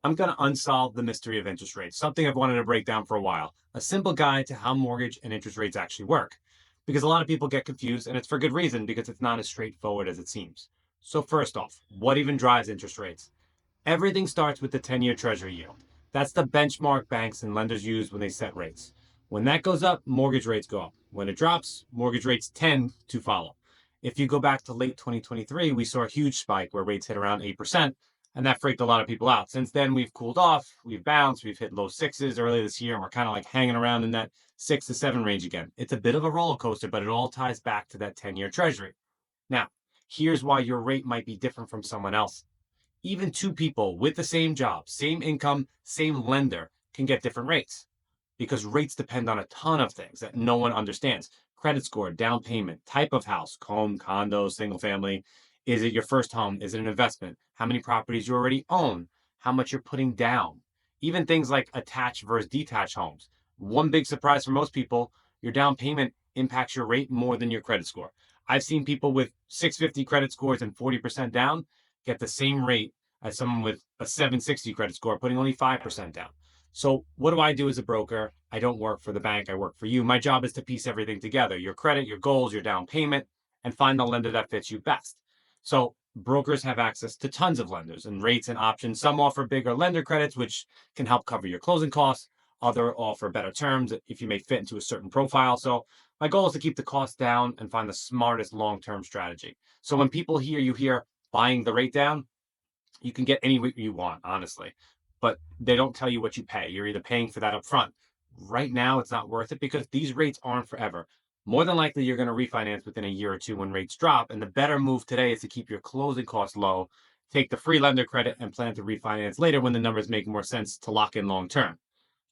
I'm going to unsolve the mystery of interest rates, something I've wanted to break down for a while, a simple guide to how mortgage and interest rates actually work. Because a lot of people get confused, and it's for good reason because it's not as straightforward as it seems. So, first off, what even drives interest rates? Everything starts with the 10-year Treasury yield. That's the benchmark banks and lenders use when they set rates. When that goes up, mortgage rates go up. When it drops, mortgage rates tend to follow. If you go back to late 2023, we saw a huge spike where rates hit around 8%, and that freaked a lot of people out. Since then, we've cooled off, we've bounced, we've hit low sixes earlier this year, and we're kind of like hanging around in that 6 to 7 range again. It's a bit of a roller coaster, but it all ties back to that 10-year Treasury. Now, here's why your rate might be different from someone else. Even two people with the same job, same income, same lender can get different rates because rates depend on a ton of things that no one understands. Credit score, down payment, type of house, home, condo, single family. Is it your first home? Is it an investment? How many properties you already own? How much you're putting down? Even things like attached versus detached homes. One big surprise for most people, your down payment impacts your rate more than your credit score. I've seen people with 650 credit scores and 40% down get the same rate as someone with a 760 credit score putting only 5% down. So what do I do as a broker? I don't work for the bank. I work for you. My job is to piece everything together, your credit, your goals, your down payment, and find the lender that fits you best. So brokers have access to tons of lenders and rates and options. Some offer bigger lender credits, which can help cover your closing costs. Other offer better terms if you may fit into a certain profile. So my goal is to keep the cost down and find the smartest long-term strategy. So when people hear buying the rate down, you can get any rate you want, honestly. But they don't tell you what you pay. You're either paying for that up front. Right now, it's not worth it because these rates aren't forever. More than likely, you're going to refinance within a year or two when rates drop. And the better move today is to keep your closing costs low, take the free lender credit, and plan to refinance later when the numbers make more sense to lock in long term.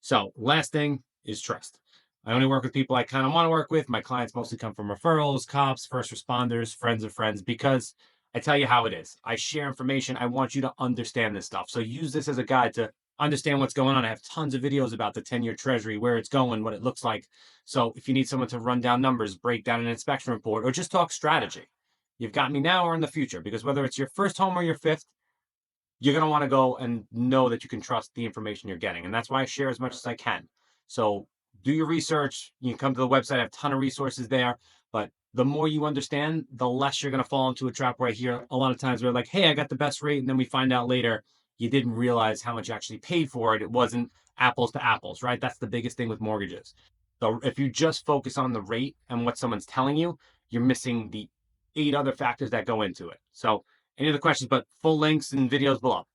So, last thing is trust. I only work with people I kind of want to work with. My clients mostly come from referrals, cops, first responders, friends of friends, because I tell you how it is. I share information. I want you to understand this stuff. So use this as a guide to understand what's going on. I have tons of videos about the 10-year Treasury, where it's going, what it looks like. So if you need someone to run down numbers, break down an inspection report, or just talk strategy, you've got me now or in the future, because whether it's your first home or your fifth, you're going to want to go and know that you can trust the information you're getting. And that's why I share as much as I can. So do your research. You can come to the website. I have a ton of resources there. But the more you understand, the less you're going to fall into a trap where I hear a lot of times we're like, hey, I got the best rate. And then we find out later you didn't realize how much you actually paid for it. It wasn't apples to apples, right? That's the biggest thing with mortgages. So if you just focus on the rate and what someone's telling you, you're missing the 8 other factors that go into it. So any other questions, but full links and videos below.